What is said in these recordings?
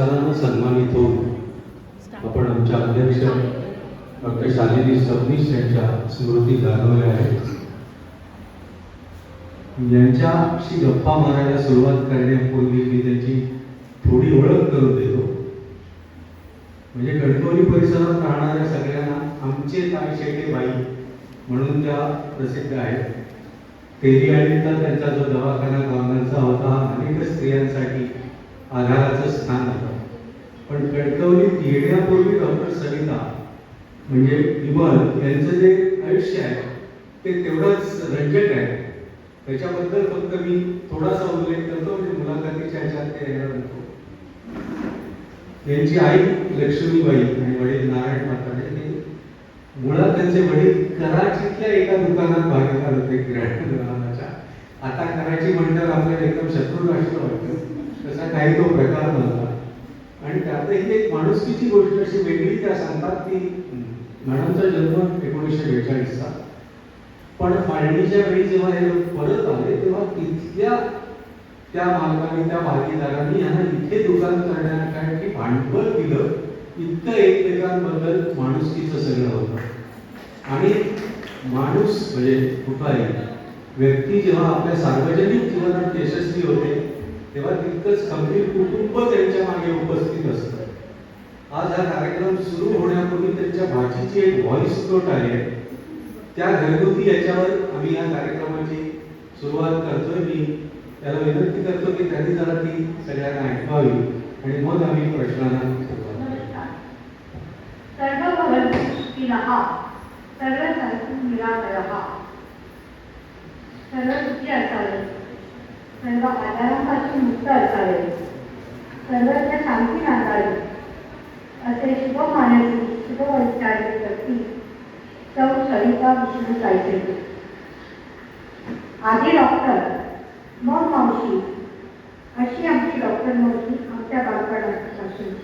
सन्मानित होऊन आपण आमच्या अध्यक्ष डॉक्टर शालिनी सबनीस यांच्या स्मृती जाणवल्या आहेत. यांच्याशी गप्पा मारायला सुरुवात करण्यापूर्वी मी त्यांची थोडी ओळख करून देतो. म्हणजे कणकवली परिसरात राहणाऱ्या सगळ्यांना आमचे ताई शेटे बाई म्हणून त्या प्रसिद्ध आहेत. तेरी आळीचा त्यांचा जो दवाखाना गावांचा होता, अनेक स्त्रियांसाठी आधाराचं स्थान होतं. पण कणकवलीत येण्यापूर्वी डॉक्टर सविता म्हणजे विमल यांचं जे आयुष्य आहे ते तेवढंच रंजक आहे. त्याच्याबद्दल फक्त मी थोडासा उल्लेख करतो, म्हणजे मुलाखतीच्या ह्याच्यात ते येणार नको. यांची आई लक्ष्मीबाई आणि वडील नारायण म्हातारे हे मुळात त्यांचे वडील कराचीतल्या एका दुकानात भागीदार होते किराणा दुकानाच्या. आता कराची म्हणतात आपल्याला एकदम शत्रू राष्ट्र वाटतं, तसा काही तो प्रकार नव्हता. आणि त्यातही एक माणुसकीची गोष्ट अशी वेगळी त्या सांगतात की मॅडमचा जन्म 1942चा, पण फाळणीच्या वेळी जेव्हा हे परत आले तेव्हा तिथल्या त्या मालकाने त्या भागीदारांनी यांना इथे दुकान करण्यासाठी भांडवल दिलं. इतकं एकमेकांबद्दल माणुसकीचं सगळं होतं. आणि माणूस म्हणजे कुठलाही व्यक्ती जेव्हा आपल्या सार्वजनिक जीवनात यशस्वी होते तेव्हा तितकंच खंबीर कुटुंब त्यांच्या मागे उपस्थित असतं. आज हा कार्यक्रम सुरू होण्यापूर्वी त्यांच्या भाषेची एक व्हॉइस नोट आली आहे. त्या घरगुती याच्यावर आम्ही या कार्यक्रमाची सुरुवात करतोय. मी त्याला विनंती करतो की त्यांनी जरा ती सगळ्यांना ऐकवावी आणि मग आम्ही प्रश्नांना सुरुवात सर्व भवनः सर्व निरामयः सर्व सुखी असावे, सर्व आजारांपासून मुक्त असावे, सर्वत्र शांती नांदावी असे शुभ मानसी शुभ वैचारिक व्यक्ती सौ सरिता विष्णू सायचे. आधी डॉक्टर मग मावशी अशी आमची डॉक्टर मावशी आमच्या बालपणापासून.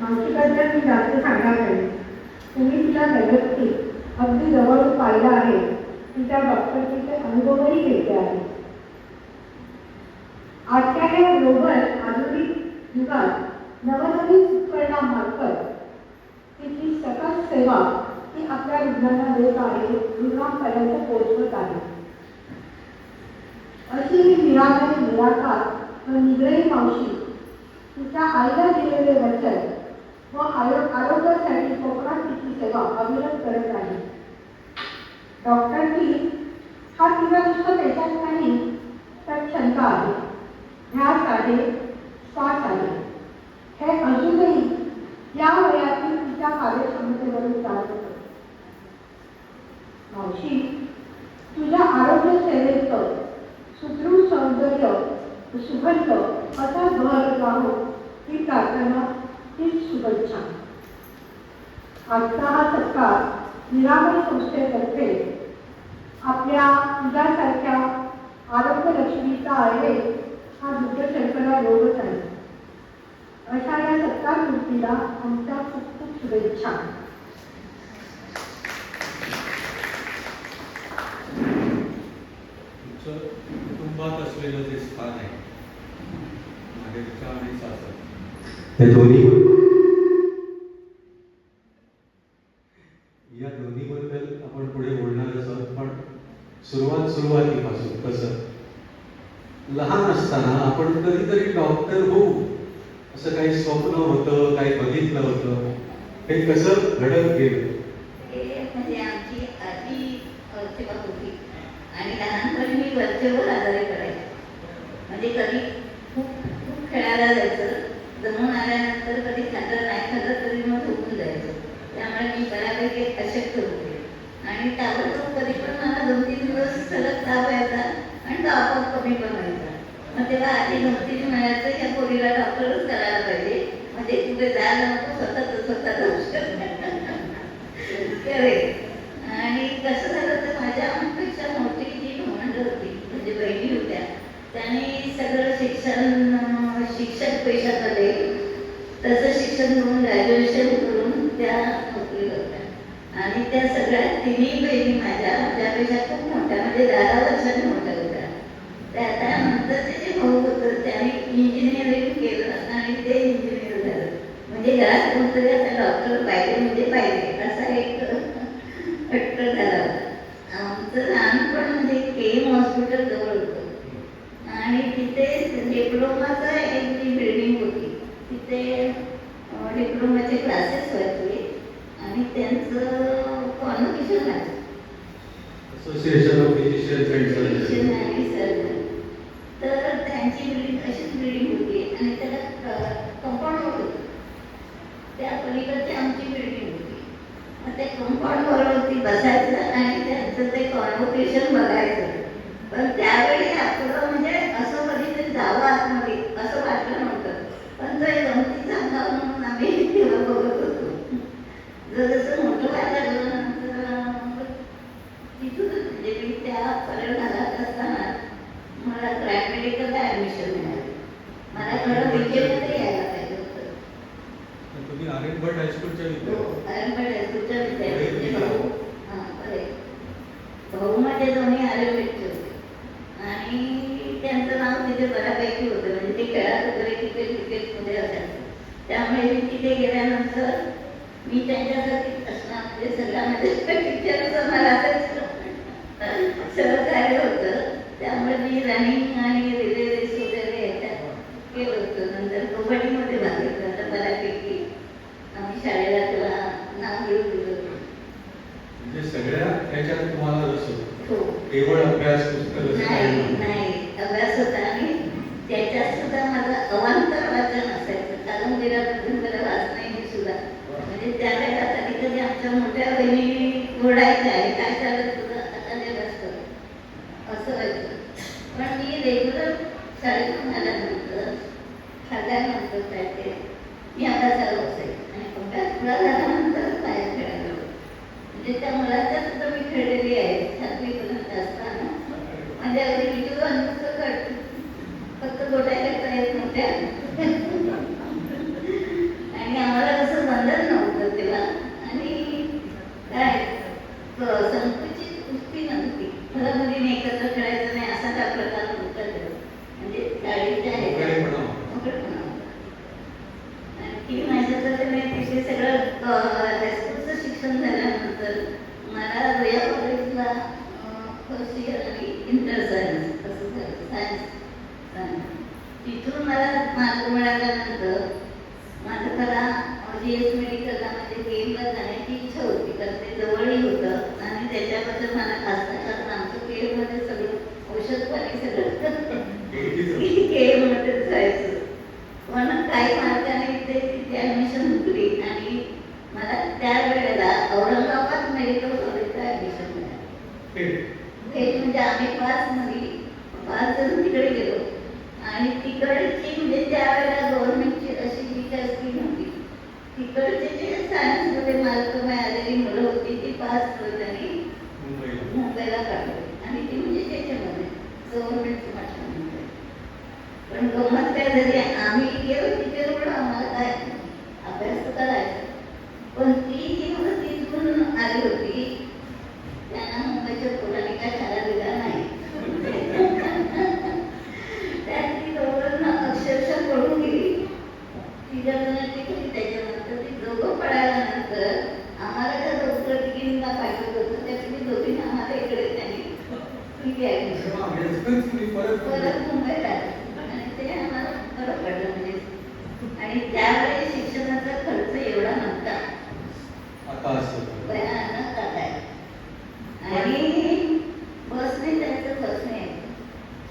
मावशीबद्दल मी जास्त सांगणार नाही. तुम्ही तिला वैयक्तिक अगदी जवळून पाहिलं आहे. तिच्या डॉक्टरचे अनुभवही घेतले आहे. आजच्या या ग्लोबल आधुनिक युगात नवनवीन उपकरणामार्फत तिची सकस सेवा ती आपल्या रुग्णांना देत आहे, रुग्णांपर्यंत पोहोचवत आहे. अशी ही निरामय निराकार व निग्रही मावशी तिच्या आईला दिलेले वचन व आरोग्यासाठी कोकणात तिची सेवा अविरत करत आहे. डॉक्टरची हा तिला नुसतं पेशाच नाही तर क्षमता आहे, ध्यास आहे, श्वास आहे. हे अजूनही या वयातील तिच्या कार्यक्षमतेवरून जात होतं. मावशी, तुझ्या आरोग्य सेवेचं सुदृढ सौंदर्य सुगंध असा भर राहो ही प्रार्थना, ही शुभेच्छा. आजचा हा सत्कार निरामय संस्थेतर्फे आपल्या तुझ्यासारख्या आरोग्य लक्ष्मीचा आहे हा दुर्गशंकरा योगच आहे. अशा या सत्कार मूर्तीला आमच्या खूप खूप शुभेच्छा. कुटुंबात असलेलं जे स्थान आहे माहेरच्या आणि सासर, हे दोन्ही या दोन्हीबद्दल आपण पुढे बोलणारच आहोत. पण सुरुवातीपासून कसं लहान असताना आपण कधीतरी डॉक्टर होऊ असं काही स्वप्न होतं, काही बघितलं होतं, हे कसं घडत गेलं? म्हणजे आमची आजी सेवा होती आणि लहानपणी मी वरचेवर आजारी पडायचे. म्हणजे कधी खूप खूप खेळायला जायचं, जमून आल्यानंतर कधी खाल्लं नाही खाल्लं तरी मग झोपून जायचं. त्यामुळे मी बऱ्यापैकी अशक्त होते आणि ताबडतोब कधी पण मला 2-3 दिवस सलग ताप यायचा आणि तो आपोआप कमी पण व्हायचा. मग तेव्हा आधी गमतीने मिळायचं या पोरीला डॉक्टरच करायला पाहिजे, म्हणजे कुठे जायला नको, स्वतः औषध करे. आणि कसं झालं तर माझ्यापेक्षा मोठी जी भावंड होती म्हणजे बहिणी होत्या, त्यांनी सगळं शिक्षक पेशात आले. तसं शिक्षण करून ग्रॅज्युएशन करून त्या नोकरीला होत्या आणि त्या सगळ्या तिन्ही बहिणी माझ्यापेक्षा खूप मोठ्या म्हणजे 10 वर्षांनी मोठ्या होत्या. आता नंतर जे भाऊ होतं त्याने इंजिनिअरिंग केलं आणि ते इंजिनियर झालं. म्हणजे घरात कोणतरी आता डॉक्टर पाहिजे म्हणजे पाहिजे असा एक हट्ट झाला होता. आमचं लहानपण म्हणजे केम हॉस्पिटल जवळ होतं आणि तिथे डिप्लोमाचं एक जी बिल्डिंग होती तिथे डिप्लोमाचे क्लासेस व्हायचे आणि त्यांचं कॉन्व्होकेशन व्हायचं. Association of physicians and Physician surgeon. आणि सर्जन. तर त्यांची बिल्डिंग अशीच बिल्डिंग होती आणि त्याला कंपाऊंड वॉल होतं. त्या पलीकडची आमची बिल्डिंग होती. मग त्या कंपाऊंड वॉलवरती बसायचं आणि त्यांचं ते कॉन्व्होकेशन बघायचं. पण त्यावेळी आपलं म्हणजे असं कधीतरी जावं आतमध्ये असं वाटलं नव्हतं. पण तो एक गमतीचा अनुभव म्हणून आम्ही तेव्हा बघत होतो. जसं मोठं व्हायला लागलं नंतर तिथूनच म्हणजे मी त्या घरात असताना मला ग्रँड मेडिकलला ॲडमिशन मिळाली. मला खरं बीकेमध्ये यायला पाहिजे होतं. तुम्ही आर्यभट्ट हायस्कूलच्या विद्यार्थी. आरंभट हायस्कूलच्या विद्यार्थी भाऊ. हां बरे भाऊ माझे दोन्ही आरंभटचे होते आणि त्यांचं नाव तिथे बऱ्यापैकी होतं. म्हणजे ते खेळात वगैरे क्रिकेटमध्ये असायचं. त्यामुळे मी तिथे गेल्यानंतर मी त्यांच्यासाठीच असणार म्हणजे सगळ्यामध्ये टीचरचं मला सहकार्य होतं. त्यामुळे मी रनिंग आणि रिले रेस वगैरे ह्याच्यात केलं होतं. नंतर कबड्डीमध्ये भाग घेतला होता बऱ्यापैकी. आम्ही शाळेला त्याला नाव घेऊन दिलं होतं. म्हणजे सगळ्या ह्याच्यात तुम्हाला जसं हो. केवळ अभ्यास पुस्तक असं काही नाही नव्हतं. नाही अभ्यास होता आणि त्याच्यात सुद्धा माझं अवांतर वाचन असायचं. कादंबऱ्याबद्दल मला वाचण्याची सुद्धा म्हणजे त्यावेळेला कधी कधी आमच्या मोठ्या बहिणी ओरडायच्या आहे काय चालत तुझं आता ते बसतं असं व्हायचं. पण मी रेग्युलर शाळेतून आल्यानंतर खाल्ल्यानंतर काय ते मी अभ्यासाला बसायचे आणि अभ्यास पुरा झाल्यानंतर बाहेर खेळायला लागलो. म्हणजे त्या मुलाच्या सुद्धा मी खेळलेली आहे. 7वीपर्यंत असताना म्हणजे अगदी विजू नुसतं कट फक्त गोटायला येत नव्हत्या आणि आम्हाला कसं बंधन नव्हतं तेव्हा आणि काय संकुचित कुस्ती नव्हती. मला मुलीने एकत्र खेळायचं नाही असा काय प्रकार नव्हता तेव्हा. म्हणजे शाळेच्या मोकळेपणा. मोकळेपणा होता. आणखी माझ्या तर ते सगळं हायस्कूलचं शिक्षण झाल्यानंतर मला रोया कॉलेजला फर्स्ट इयर आणि इंटर सायन्स असं झालं. सायन्स तिथून मला मार्क मिळाल्यानंतर माझं खरा GS मेडिकलला म्हणजे केमला जाण्याची इच्छा होती कारण ते जवळही होतं आणि त्याच्याबद्दल मला खास कारण आमचं केममध्ये सगळं औषध पाणी सगळं केममध्येच जायचं. पण काही मार्गाने तिथे ॲडमिशन हुकली आणि मला त्यावेळेला औरंगाबाद मेडिकल कॉलेजला ॲडमिशन मिळालं. हे म्हणजे आम्ही 5 जण तिकडे गेलो आणि तिकडची म्हणजे त्यावेळेला गव्हर्नमेंटची अशी जी काय स्कीम होती तिकडचे जे सायन्समध्ये मार्क मिळालेली मुलं होती ती 5 जणांनी मुंबईला काढली आणि ती म्हणजे त्याच्यामध्ये गव्हर्नमेंटचं म्हटल्यानंतर. पण गमत काय झाली आम्ही गेलो तिथे पण आम्हाला काय अभ्यास तर करायचा. पण ती जी मुलं तिथून आली होती त्यांना मुंबईच्या पोरांनी काय खायला दिला नाही. त्याची दोघांना अक्षरशः पळून गेली. तिघा जणांची गेली. त्याच्यानंतर ती दोघं पळाल्यानंतर आम्हाला त्या डॉक्टर तिघींना पाठवत होतं त्याची दोघींना आम्हाला इकडे त्यांनी ठीक आहे परत मुंबईला आणि ते आम्हाला बरं पडलं म्हणजे. आणि त्यावेळी शिक्षणाचा खर्च एवढा नव्हता आता असं भयानक आहे. आणि बसने जायचं बसने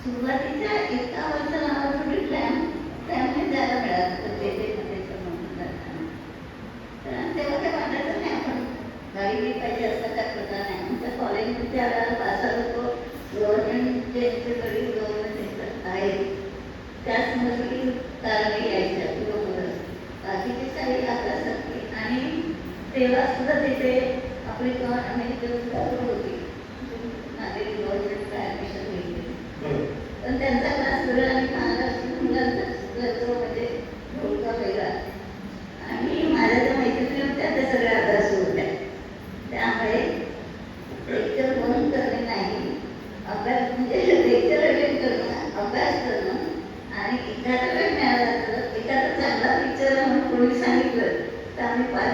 सुरुवातीच्या 1 वर्षाला आम्हाला थोडी ट्रॅमने जायला मिळालं तर तेथे जाताना तर तेव्हा काय वाटायचं नाही आपण गाडी पाहिजे असं काय प्रकार नाही. आमच्या कॉलेजमध्ये त्यावेळेला 5 लोक गव्हर्नमेंटचे गव्हर्नमेंट आहे त्याच नोकरी कारण यायच्या बरोबर बाकीची सारी अभ्यासाची आणि तेव्हा सुद्धा तिथे आपली अमेरिकन होती नागरिक गव्हर्नमेंटला ॲडमिशन घेतली. पण त्यांचा क्लास वेगळा आणि महाराष्ट्र मुलांचा म्हणजे ढोलका वेगळा आणि माझ्या ज्या मैत्रिणी होत्या त्या सगळ्या अभ्यास होत्या. त्यामुळे लेक्चर बंद करणे नाही अभ्यास म्हणजे लेक्चर अटेंड करणं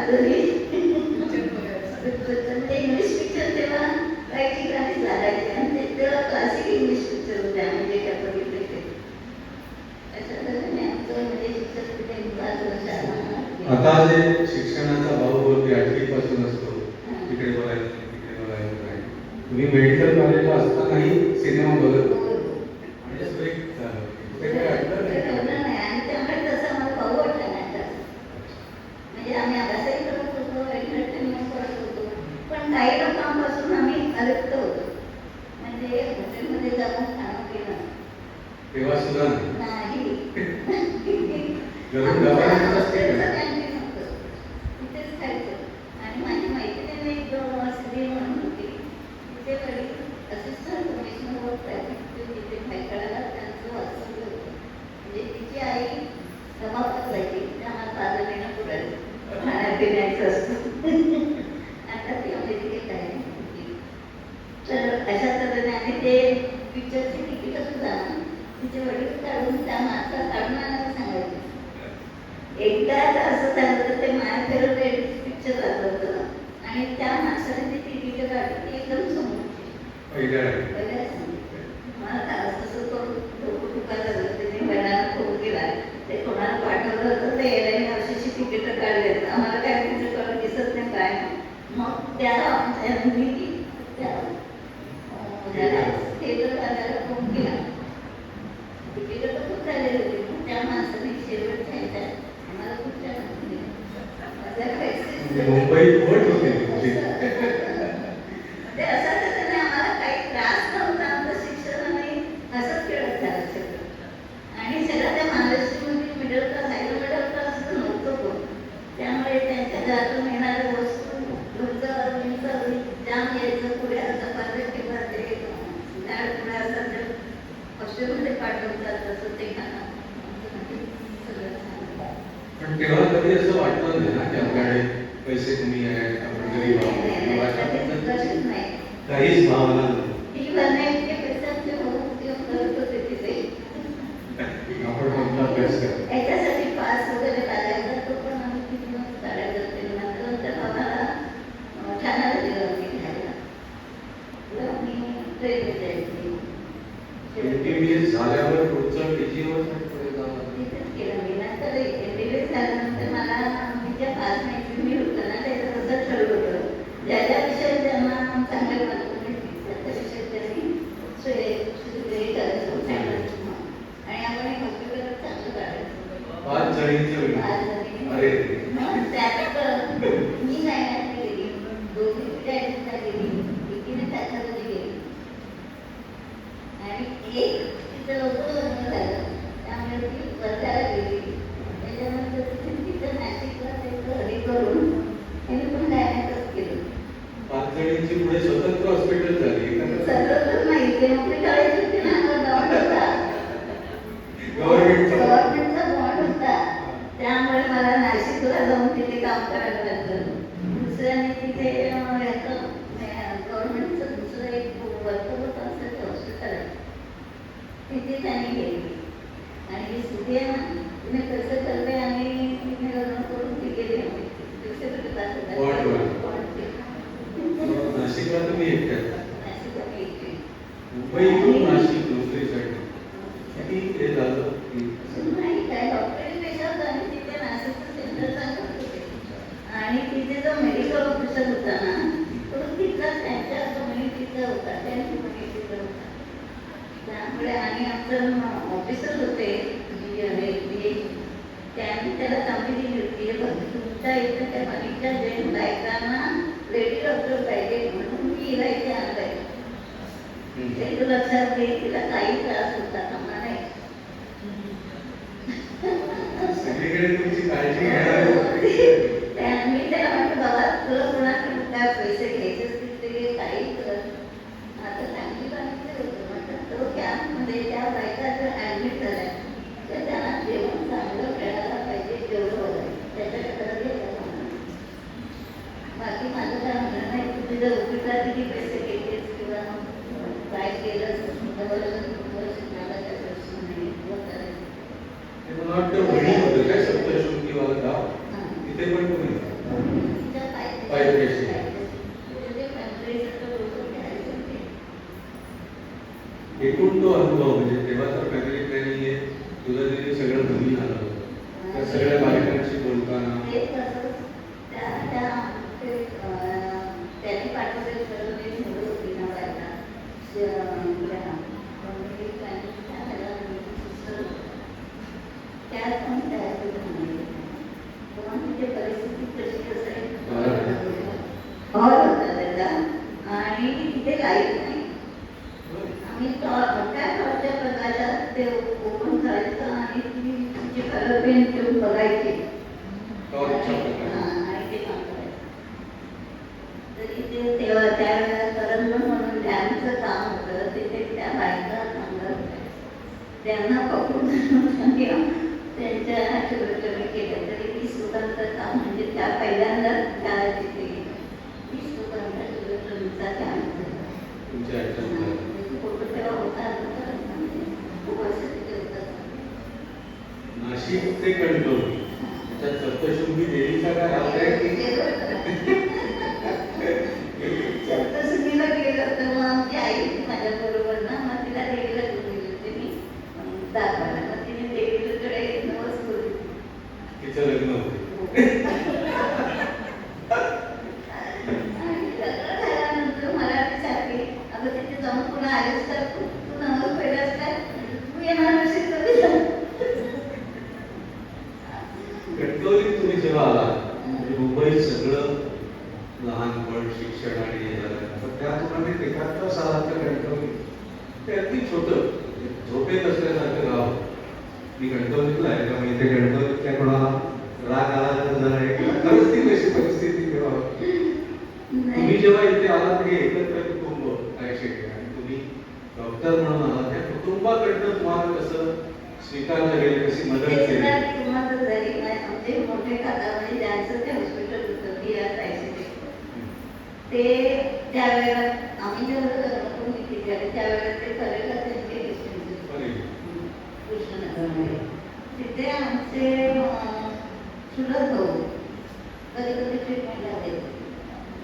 माधुरी ते इंग्लिश पिक्चर तेव्हा काही ठिकाणीच लागायचे आणि ते तेव्हा क्लासिक इंग्लिश पिक्चर होते आम्ही जे काय बघितले ते. अशा तऱ्हेने आमचं म्हणजे शिक्षक तिथे 5 वर्ष आता जे शिक्षणाचा भाव बोलते 8वी पासून असतो, तिकडे बघायचं तिकडे बघायचं काय, तुम्ही मेडिकल कॉलेजला असतानाही सिनेमा बघत होते. म्हणजे strict झालं. ते काय अडलं नाही का? नाही आणि त्यामुळे तसं मला भाऊ वाटला नाही आता. म्हणजे आम्ही अभ्यासही करत होतो, एंटरटेनमेंट करत होतो, पण काही लोकांपासून आम्ही अलिप्त होतो. म्हणजे हॉटेलमध्ये जाऊन खाणं पिणं तेव्हा सुद्धा नाही. नाही. घरून गावाला असते हॉटेलचं का? कॅन्टीन होतं. तिथेच खायचं. आणि माझी मैत्रिणी एक श्री म्हणून होती. तिचे वडील असिस्टंट कमिशनर ऑफ ट्रॅफिक तिथे भायखळ्याला त्यांचं वास्तव्य होतं. म्हणजे तिची आई जमावत जायची, त्यामुळे ताजं नेणं पुढे खाण्यापिण्याचं असतं. आता ती अमेरिकेत आहे. तर अशा तऱ्हेने आणि ते पिक्चरची तिकीट सुद्धा तिचे वडील काढून त्या माणसा काढून आणायला सांगायचे. एकदा असं झालं तर ते माय फेवरेट पिक्चर लागलं होतं आणि त्या माणसाने ती तिकीट काढली ती एकदम समोरची. पहिल्या मला तसं करून डोकं दुखायला लागलं. त्याने बहिणाला फोन केला, ते कोणाला पाठवलं होतं ते एअरलाईन वर्षाची तिकीट काढलेत, आम्हाला काय तिकीट काढून दिसत नाही काय. मग त्याला थिएटरवाल्याला फोन केला. तिकीट तर खूप झालेली होती, मग त्या माणसाने शेवटच्या ह्याच्यात आम्हाला कुठच्या मुंबईत वट होते तुमची. ते असं त्याच्याने आम्हाला काही त्रास नव्हता. आमचं शिक्षण आम्ही असंच खेळत झालं सगळं. आणि सगळं त्या महाराष्ट्रामध्ये middle class higher middle class नव्हतं कोण. त्यामुळे त्यांच्या घरातून येणाऱ्या वस्तू लोणचं जाम यायचं, पुढे चपात्या किंवा ते डाळ पुढे असं ते हॉस्टेलमध्ये पाठवतात तसं ते खाणं सगळं छान. पण तेव्हा कधी असं वाटलं नाही ना की आपल्याकडे पैसे कमी आहेत, आपण गरीब आहोत, नाही. काहीच भावना नाही. ती भरण्याइतके पैसे आमचे भाऊ उपयोग करत होते तिथे. आपण कोणता अभ्यास करतो. याच्यासाठी पास वगैरे लागायचा, तो पण आम्ही तिथूनच काढायचा. ते नंतर आम्हाला ठाण्याला दिलं होती घ्यायला. तर मी ट्रेनने जायची. MBBS झाल्यावर पुढचं TGवर तिथेच केलं मी. नंतर MBBS झाल्यानंतर मला मी ज्या 5 मैत्रिणी होतं ना त्याचं तसं ठरलं होतं. ज्या ज्या विषयात त्यांना चांगले मार्क मिळतील त्या विषयात त्यांनी हे करायचं सांगायचं. आणि आपण एक हॉस्पिटल चांगलं काढायचं. 5 जणींचं वेळ. 5 जणी. अरे त्यात मी गायनात गेली, दोघी गायनात गेली, एकीने पॅथॉलॉजी गेली आणि एक तिचं लवकर लग्न झालं त्यामुळे ती वर्ध्याला गेली. त्याच्यानंतर तिथं नाशिकला त्याचं हे करून तिने पण गायनातच केलं. 5 जणींची पुढे स्वतंत्र हॉस्पिटल झाली. सगळं नाही ते नोकरी करायची होती ना, गव्हर्नमेंटचा बॉन्ड होता. त्यामुळे मला नाशिकला जाऊन तिथे काम करायला लागलं. दुसऱ्याने तिथे गव्हर्नमेंटचं दुसरं एक वर्कआउट असं ते हॉस्पिटल आहे तिथे त्यांनी गेली. आणि ही सुधी आहे ना तिने कसं करते आणि तिने लग्न करून ती गेली. नाशिकला तुम्ही एकट्यात. नाशिकला मी एकटी. मुंबईतून नाशिक नोकरीसाठी किती हे झालं की नाही काय डॉक्टरी पेशा होता आणि तिथे नाशिकचं सेंटर चांगलं होते. आणि तिथे जो मेडिकल ऑफिसर होता ना तो तिथला त्यांच्या कम्युनिटीचा होता, त्या कम्युनिटीचा होता. त्यामुळे आणि आमचं ऑफिसर होते त्यांनी त्याला चांगली दिली होती. तुमच्या इथं त्या मनीषा जैन बायकांना लेडी डॉक्टर पाहिजे म्हणून मी हिला इथे आणलंय. ते तू लक्षात घे, तिला काही त्रास होता कामा नाही. सगळीकडे तुमची काळजी घ्यायला मी त्याला म्हटलं बाबा तुला कोणाकडे काय पैसे घ्यायचे असतील ते काही कर. आता चांगली बांधले होतं म्हटलं तो कॅम्पमध्ये त्या बायका जर ॲडमिट झाल्या तर त्यांना जेवण चांगलं मिळायला पाहिजे जेवढं बघायचं त्याच्याकडे घ्यायला. बाकी माझं काय म्हणणं नाही, तू तुझ्या उपिटा किती पैसे घेतेस किंवा काय केलं मला काय प्रश्न नाही. मला वाटतं वडील होतं काय सप्तशृंगी वाला गाव तिथे पण तुम्ही येऊन बघायचे टॉर्चच्या प्रकारे. आणि ते काम करायचे. तरी ते तेव्हा त्यावेळेला करंगण म्हणून ध्यानचं काम होतं. तिथे त्या बायका चांगलं होत्या. त्यांना पकडून त्यांच्या छोटे केलं तरी 20 लोकांचं काम म्हणजे त्या पहिल्यांदाच त्या तिथे 20 लोकांचा छोटा काम झाला. तुमच्या ह्याच्यात फोटो तेव्हा होता खूप वर्ष तिथे होता. नाशिक ते कणकवली त्याच्यात सप्तशृंगी देवीचा काय हात आहे की सप्तशृंगीला गेलं तर मग आमची आई होती माझ्याबरोबर ना, मग तिला देवीला घेऊन गेले होते मी दाखवायला. मग तिने देवीकडे नवस करू तिचं लग्न होते. आणि लग्न झाल्यानंतर मला विचारली, अगं तिथे जाऊन पुन्हा आलीस तर तू नवस पहिलास काय, तू येणार नसेल कधी जा. कणकवलीत तुम्ही जेव्हा आलात म्हणजे मुंबईत सगळं लहानपण शिक्षण आणि हे झालं पण त्या तुलनेत 71 सालाचं कणकवली ते अगदी छोटं झोपेत असल्यासारखं गाव. मी कणकवलीतला आहे त्यामुळे इथे कणकवलीतल्या कोणाला राग आला तर जरा एक खरंच ती कशी परिस्थिती तेव्हा होती. तुम्ही जेव्हा इथे आलात हे एकत्र कुटुंब काय शिकले आणि तुम्ही डॉक्टर म्हणून आलात त्या कुटुंबाकडनं तुम्हाला कसं स्वीकारलं गेलं, कशी मदत केली? आमचे मोठे काका म्हणजे ज्यांचं ते हॉस्पिटल होतं ते त्यावेळेला आम्ही जेव्हा लग्न केली त्यावेळेला ते करेला त्यांचे कृष्णनगरमध्ये तिथे आमचे चुलत भाऊ कधी कधी ट्रीटमेंटला आले.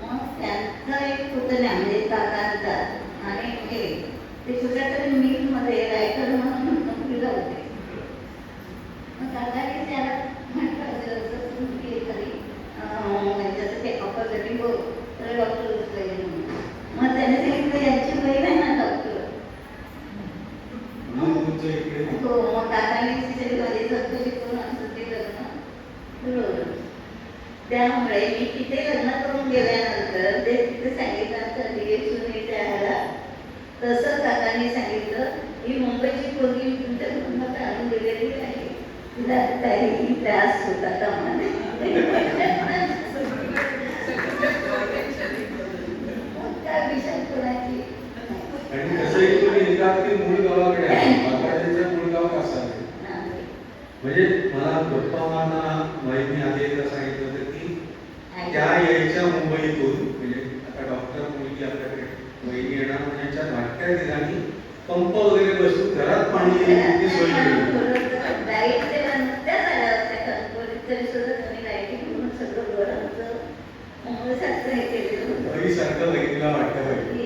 मग त्यांचा एक पुतण्या म्हणजे काकांचा आणि हे ते कुठल्या तरी मिलमध्ये रायटर म्हणून नोकरीला होते. मग काकाने त्याला म्हटलं असं तुम्ही एखादी जसं ते ऑपरेटिंग हो तर डॉक्टर पाहिजे म्हणून. मग त्याने सांगितलं यांची बहीण आहे ना डॉक्टर. हो मग काकाने मध्ये चौकशी करून आमचं ते लग्न ठरवलं. त्यामुळे मी तिथे लग्न करून गेल्यानंतर ते तिथे सांगितलं सुनी त्याला तसं काकाने सांगितलं ही मुंबईची पोरगी तुमच्या कुटुंबात आणून दिलेली आहे, तिला काही त्रास होता कामा नये. त्या विषय कोणाची आणि तसंही तुम्ही एकाच मूळ गावाकडे आहे. बाबाजींचं मूळ गाव कसं आहे म्हणजे मला गप्पा मारताना वहिनी आधी एकदा सांगितलं होतं की त्या यायच्या मुंबईतून म्हणजे आता डॉक्टर मुलगी आपल्याकडे वहिनी येणार त्यांच्या धाकट्या ठिकाणी पंप वगैरे बसून घरात पाणी येण्याची सोय केली. सारखं वहिनीला वाटतं पाहिजे.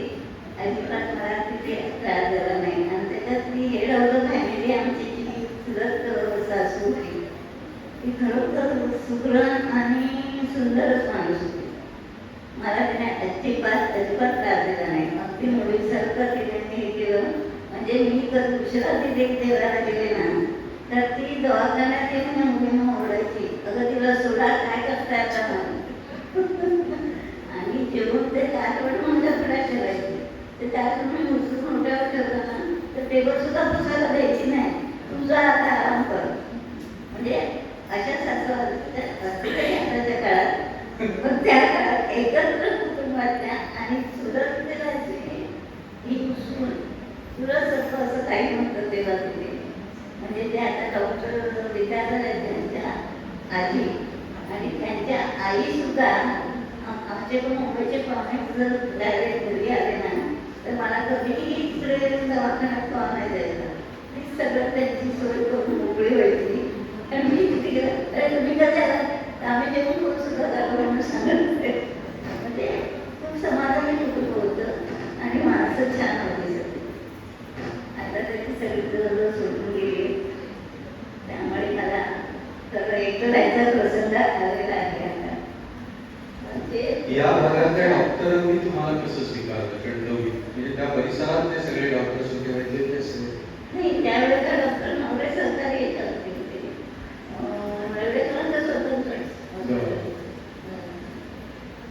अजिबात मला तिथे त्रास झाला नाही. आणि त्याच्यात मी हे ठरवलं फॅमिली आमची जी चुलत सासू होती ती खरोखर सुगरण आणि सुंदरच माणूस होती. मला तिने अजिबात त्रास दिला नाही. मग ती मुलीसारखं तिने हे केलं म्हणजे मी तर दुसरा तिथे देवाला गेले ना तर ती दवाखान्यात येऊन या मुलींना ओरडायची, अगं तिला सोडा काय करताय आता. आणि जेवण ते आठवण माझ्याकडे ठेवायचे तर त्यातून मी उचलून मोठ्यावर ठेवलं ना तर टेबल सुद्धा पुसायला द्यायची नाही, तुझा आता आराम कर. म्हणजे अशा सासू आताच्या काळात पण त्या काळात एकत्र कुटुंबातल्या आणि सुरक्षिताची ही सून सुरक्षित असं काही म्हणतं तेव्हा तिथे. म्हणजे ते आता डॉक्टर विद्याधर आहेत त्यांच्या आजी आणि त्यांच्या आई सुद्धा आमचे पण मुंबईचे पाहुणे जर डायरेक्ट घरी आले ना तर मला कधीही इकडे दवाखान्यात पाहुणे द्यायचा. ती सगळं त्यांची सोय करून मोकळी व्हायची. आणि मी तिथे गेलं अरे तुम्ही कधी आला तर आम्ही जेवण करून सुद्धा झालं म्हणून सांगत होते. म्हणजे खूप समाधानी कुटुंब होतं आणि माणसं छान होती सगळी. आता त्याची सगळी जवळ सोडून गेली त्यामुळे मला सगळं एकटं राहायचा प्रसंग आलेला आहे. या भागातल्या डॉक्टरांनी तुम्हाला कसं स्वीकारलं कणकवलीत म्हणजे त्या परिसरात ते सगळे डॉक्टर्स होते म्हणजे ते सगळे नाही त्यावेळेचा डॉक्टर नवरे सरकारी येतात होते नवरेकरांचा स्वतंत्र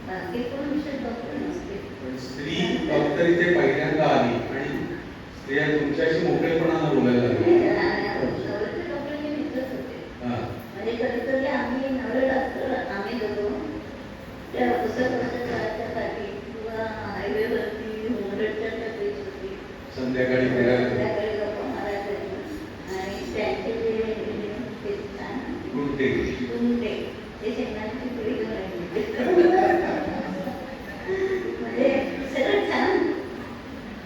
बाकी कोण विषय डॉक्टर नसते. पण स्त्री डॉक्टर इथे पहिल्यांदा आली आणि स्त्रिया तुमच्याशी मोकळेपणानं बोलायला लागल्या. नवरेचे डॉक्टर हे मित्रच होते. म्हणजे खरं तर आम्ही नवे डॉक्टर आम्ही जातो त्या पुस्तकाच्या साठी किंवा हायवेवरती होमरडच्या टपरीच होती संध्याकाळी फिरायला संध्याकाळी गप्पा मारायला आणि त्यांचे जे ते छान गुंडे. गुंडे ते शेंगाची पोळी घेऊन राहिली म्हणजे सगळं छान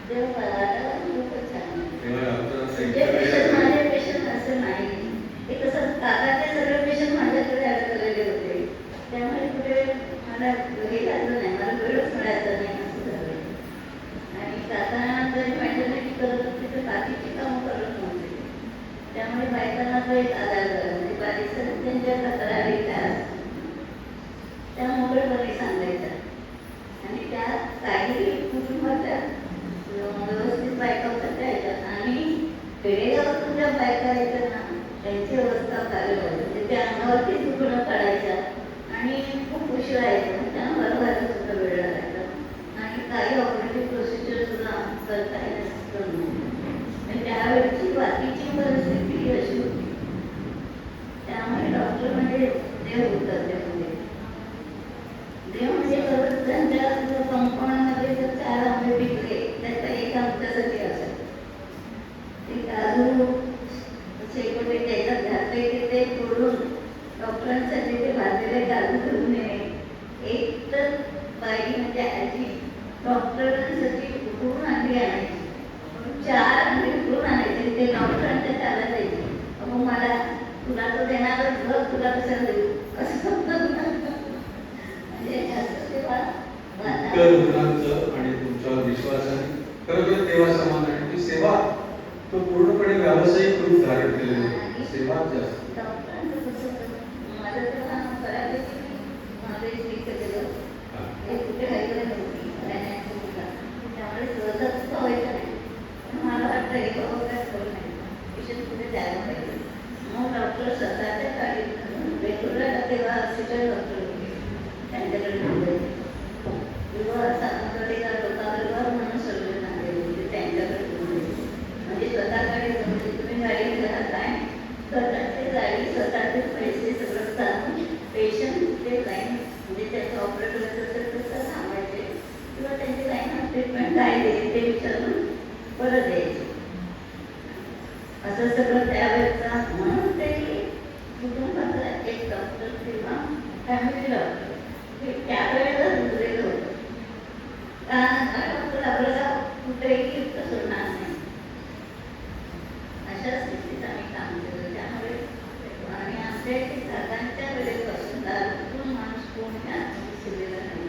तेव्हा मला खूपच छान तेव्हा डॉक्टरांचं जे पेशंट माझे पेशंट असं नाही ते कसं काकाचे सगळे पेशंट माझ्याकडे अडकलेले होते त्यामुळे कुठे मला हे झालं नाही मला वेळच मिळायचा नाही असं झालं आणि काका जरी मॅटर्निटी करत होते तर बाकीची कामं करत नव्हते त्यामुळे बायकांना तो एक आधार झाला म्हणजे बारीक त्यांच्या तक्रारी त्या त्या मोकळेपणे सांगायच्या आणि त्या काही कुटुंबाच्या व्यवस्थित बायका होत्या यायच्यात आणि खेडेगावातून ज्या बायका यायच्या ना त्यांची अवस्था फार म्हणजे त्या अंगावरती दुखणं काढायच्या आणि खूप उशीर यायचं त्यांना बरं सुद्धा वेळ लागायचा आणि काही ऑपरेटिव्ह प्रोसिजर सुद्धा करता येत नव्हतं त्यावेळची बाकीची परिस्थिती अशी होती त्यामुळे डॉक्टर म्हणजे देव होतात त्यामध्ये देव म्हणजे खरंच त्यांच्या कंपाऊंडमध्ये जर 4 आंबे पिकले त्याचा एक आमच्यासाठी असेल ते काजू शेकोटे त्याच्यात घातले की ते तोडून डॉक्टरांसाठी ते भाजलेले काजू घेऊन येणे एक तर बाई म्हणजे आजी डॉक्टरांसाठी उठून अंडी आणायची 4 अंडी उठून आणायचे ते डॉक्टरांच्या त्याला द्यायचे मग मला तुला तो देणारच बघ तुला कसं देऊ असं म्हणजे असं तेव्हा इतकं रुग्णांचं आणि तुमच्यावर विश्वासाने खरोखर देवा समान आणि ती सेवा तो पूर्णपणे व्यावसायिक रूप धारण केलेली आहे. सेवा जास्त डॉक्टरांचं कसं माझं तेव्हा बऱ्यापैकी नॉलेज केलेलं हे कुठे ऐकलं नव्हती त्यामुळे सहजच व्हायचं नाही मला वाटतं हे बाबा काय करू नाही पेशंट कुठे जायला पाहिजे मग डॉक्टर स्वतःच्या गाडीत वेगवेगळ्या तेव्हा असिस्टंट डॉक्टर होते त्यांच्याकडे घेऊन जायचे किंवा साधारणतः लोकांवर म्हणून सर्जन आणलेले होते त्यांच्याकडे घेऊन जायचे म्हणजे स्वतःकडे म्हणजे तुम्ही गाडी घरात आहे स्वतःची गाडी स्वतःचे पैसे सगळं चालून पेशंट ते लाईन म्हणजे त्याचं ऑपरेटर असेल तर थांबायचे किंवा त्यांची लाईन ऑफ ट्रीटमेंट काय देईल ते विचारून परत द्यायचे असं सगळं त्यावेळेचा म्हणून ते कुटुंबातला एक डॉक्टर किंवा फॅमिली डॉक्टर हे त्यावेळेला रुजलेलं होतं कारण हा डॉक्टर आपल्याला कुठेही सोडणार नाही अशा स्थितीत आम्ही काम केलं त्यामुळे आणि आमच्या इथे काकांच्या वेळेपासून दारूतून माणूस कोणी शिवलेला नाही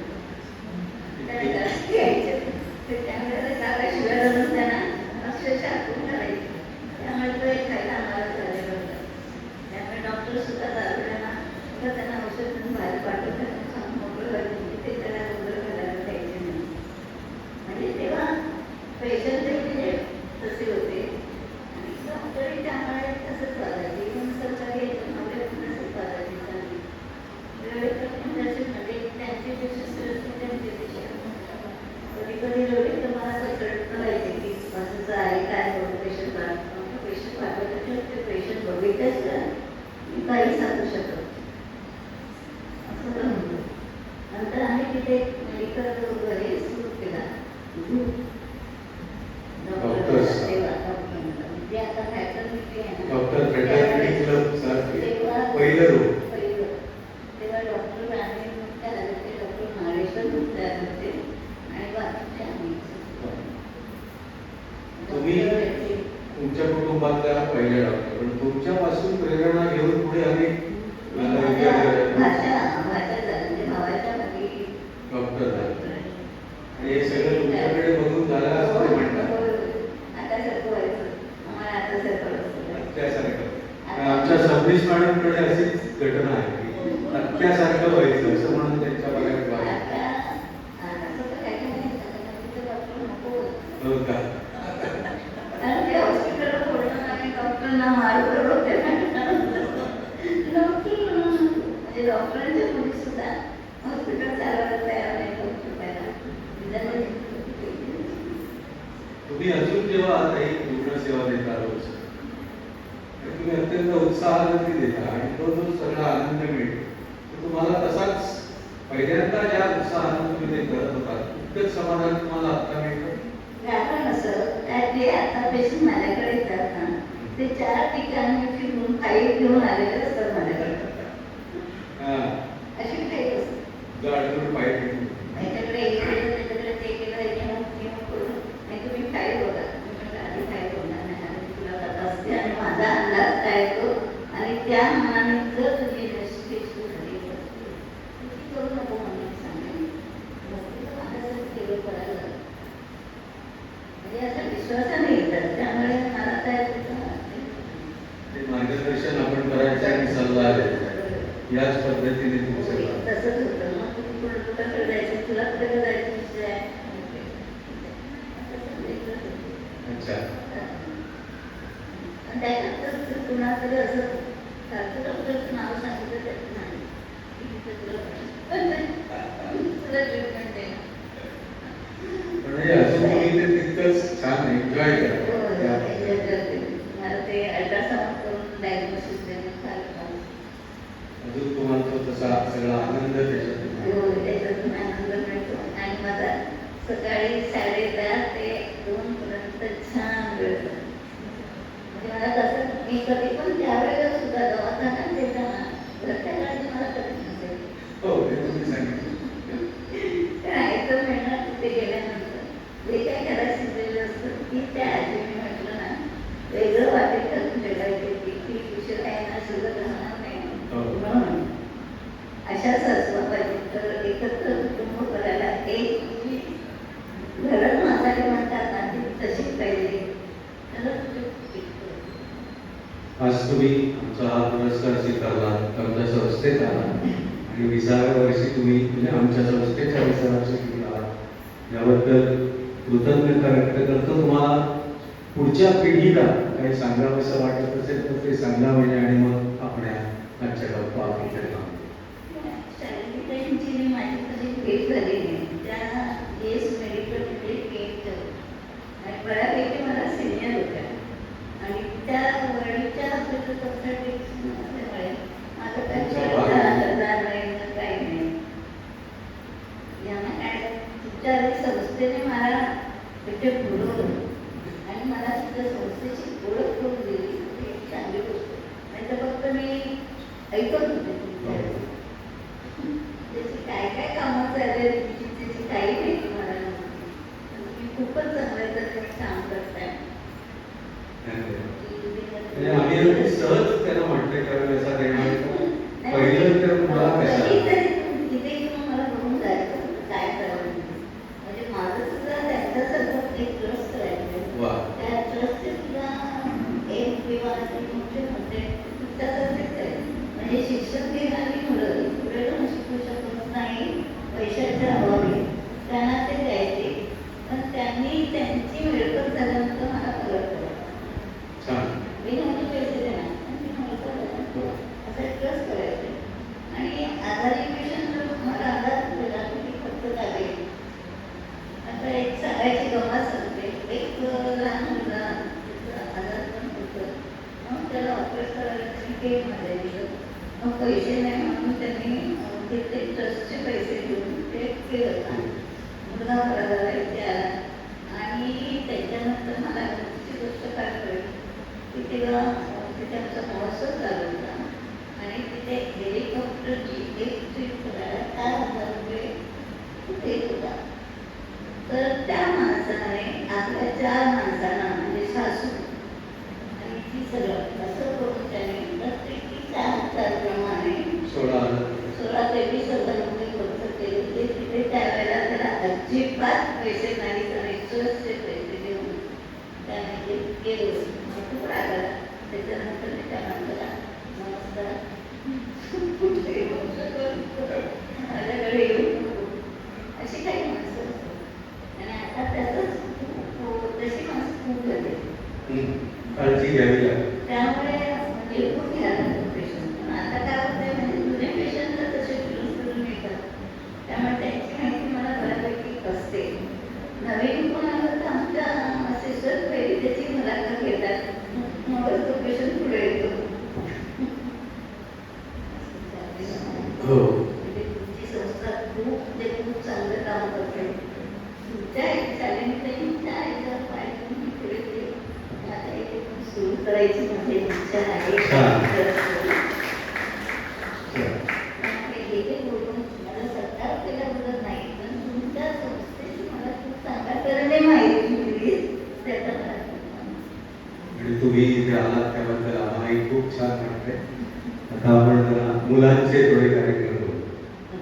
त्यावेळेला काका शिवायला त्यांना अक्षरशः खूप करायचे त्यामुळे तो एक खायला आम्हाला झालेला होता त्यामुळे डॉक्टर सुद्धा दारुड्यांना सुद्धा त्यांना औषध म्हणून बाहेर पाठवतात मोकळं व्हायचे ते त्याला गोंधळ घालायला द्यायचे नाही म्हणजे तेव्हा पेशंट म्हणजे तसे होते आणि डॉक्टरही त्यामुळे तसंच वागायचे पण सरकारी याच्यामध्ये तसंच वागायचे म्हणजे त्यांची जी सिस्टर असते त्यांची कधी कधी लोक तर मला सगळं करायचे की असं आहे काय होतं पेशंट पाठवलं ते पेशंट बघितलंच मी काही सांगू शकत असं पण होतं नंतर आम्ही तिथे मेडिकल वगैरे सुरू केला म्हणजे आता फॅटर्निटी आहे ना डॉक्टर फॅटर्निटी क्लब सारखे पहिलं रूप तेव्हा डॉक्टर आणि ते डॉक्टर नागेश्वर तयार होते आणि बाकीचे आम्ही तुम्ही तुमच्या कुटुंबातल्या पहिल्या डॉक्टर पण तुमच्यापासून प्रेरणा घेऊन पुढे अनेक डॉक्टर झाले आणि हे सगळं तुमच्याकडे बघून झालं असं ते म्हणतात त्यासारखं आमच्या सबनीस मॅडमकडे अशीच घटना आहे की अत्यासारखं व्हायचं असं म्हणून त्यांच्या बघायला हो का डॉक्टरांच्या मुली सुद्धा हॉस्पिटल चालवायला तयार नाही तुम्ही अजून जेव्हा आता एक रुग्ण सेवा देता रोज तुम्ही अत्यंत उत्साहाने ती देता आणि तो जो सगळा आनंद मिळतो तो तुम्हाला तसाच पहिल्यांदा ज्या उत्साहाने तुम्ही ते करत होता तितकंच समाधान तुम्हाला आता मिळतं. कारण असं जे आता पेशंट माझ्याकडे येतात ना ते 4 ठिकाणी फिरून फाईल घेऊन आलेले असतात माझ्याकडे. अशी फाईल असते जाडून पाहिजे माझ्याकडे हे केलं त्याच्याकडे ते केलं घेऊन करून नाही तुम्ही फाईल बघा. मी म्हटलं आधी फाईल बघणार नाही आणि तुला तपासते आणि माझा अंदाज काय येतो आणि त्या मनाने जर तुम्ही रजिस्ट्रेशन झाली करू नको म्हणून सांगेन माझ्यासाठी केलं करायला म्हणजे असं विश्वासाने येतात. त्यामुळे मला काय ते मार्गदर्शन आपण करायचं आणि सल्ला द्यायचा याच पद्धतीने तुम्ही सगळं तसंच होतं. मग तुम्ही कुठं जायचं तुला कुठं जायचं विषय आहे. अच्छा आणि त्याच्यानंतर कुणाकडे असं सारखं डॉक्टरचं नाव सांगितलं त्याचं नाही तुला ट्रीटमेंट आहे म्हणजे अजून तुम्ही ते तितकंच छान एन्जॉय करा. मला ते अल्ट्रासाऊंड करून डायग्नोसिस देणं फार अजून तुम्हाला तो तसा सगळा आनंद त्याच्यातून आनंद मिळतो. आणि माझा सकाळी 10:30 ते 2 पर्यंत छान वेळ जातो. म्हणजे मला कसं मी कधी पण त्यावेळेला सुद्धा दवाखान्यात येताना घरच्या काळजी मला कधी नसेल. हो ते तुम्ही सांगितलं. ऐकून मिळणार तिथे गेल्यानंतर जे काही करायचं शिकलेलं असतं की त्या आजीने म्हटलं ना वेगळं वाटेल का तुमच्या काही की उशीर आहे ना शिल्लक राहणार नाही म्हणून अशा सासवा पाहिजे. तर एकत्र कुटुंब करायला एक घरात मातारी म्हणतात ना ती तशीच पाहिजे. आज तुम्ही आमचा हा पुरस्कार स्वीकारला आमच्या संस्थेत आला आणि 20व्या वर्षी तुम्ही म्हणजे आमच्या संस्थेच्या 20व्या वर्षी तुम्ही आला याबद्दल कृतज्ञता व्यक्त करतो. तुम्हाला पुढच्या पिढीला काही सांगावंसं वाटत असेल तर ते सांगा म्हणजे आणि मग आपण आजच्या गप्पा आपण शाळेची माझी कधी भेट झाली नाही. त्या येस मेडिकलमध्ये केक आणि बऱ्यापैकी मला सिनियर होत्या आणि त्या वडीलच्या असल्यामुळे माझं काय काही नाही. यांना काय तुमच्या आधी संस्थेने मला तिथे बोलवलं आणि मला तिथं संस्थेची ओळख करून दिली ही एक चांगली गोष्ट. नाही तर फक्त मी ऐकत होते त्याची काय काय कामं चालले त्याची काही माहिती मला नव्हती. तुम्ही खूपच चांगल्या तऱ्हेने काम करताय. आम्ही अगदी सहज त्यांना म्हटलं कारण असा पहिलं तर मला कशा तिथे घेऊन मला बघून जायचं काय करावं म्हणजे माझं सुद्धा त्यांच्यासोबत एक ट्रस्ट करायचं. त्या ट्रस्टचे सुद्धा एक विवाहाचे मोठे होते तुमच्यासारखेच आहे. म्हणजे शिक्षण घेणारी मुलं पुढे पण शिकू शकत नाही पैशाच्या अभावी त्यांना ते द्यायचे. पण त्यांनी त्यांची मिळकत झाल्यानंतर मला परत करायचं. मी नव्हते पैसे देणार पण मी नव्हतं असं ट्रस्ट करायचे. आणि आजारी पेशंट मला अंदाज दिला की फक्त झाले. आता एक सांगायची गंमत सांगते. एक लहान मुलगा आजार पण होतं. मग त्याला ऑपरेट करायला त्यांनी केमध्ये दिलं. मग पैसे नाही म्हणून त्यांनी तिथे ट्रस्टचे पैसे घेऊन ते केलं. मुलगा बरा झाला इथे आला आणि त्याच्यानंतर मला दुसरी गोष्ट काय कळली की तेव्हा तिथे आमचा महोत्सव चालू होता आणि तिथे हेलिकॉप्टरची एक ट्रीप करायला 4,000 रुपये देत होता. तर त्या माणसाने आपल्या 4 माणसांना म्हणजे सासू आणि ती सगळं असं करून त्याने प्रत्येकी 4,000 प्रमाणे 16 ते 20,000 रुपये खर्च केले. ते तिथे त्यावेळेला त्याला अजिबात पैसे नाही आणि ट्रस्टचे पैसे देऊन त्याने ते केलं. खूप राग आला. त्याच्यानंतर मी त्या माणसाला नमस्कार माझ्याकडे येऊन अशी काही माणसं असतात आणि आता त्यातच तशी माणसं खूप झाली. काळजी घ्यावी लागते. त्यामुळे सुरू करायची माझी इच्छा आहे. छान. हे गेले बोलून मला 17 रुपयाला बोलत नाही, पण तुमच्या संस्थेची मला खूप चांगल्या तऱ्हेने माहिती मिळाली. त्याचा मला खूप आनंद. आणि तुम्ही इथे आलात त्याबद्दल आम्हालाही खूप छान वाटतंय. आता आपण जरा मुलांचे थोडे कार्यक्रम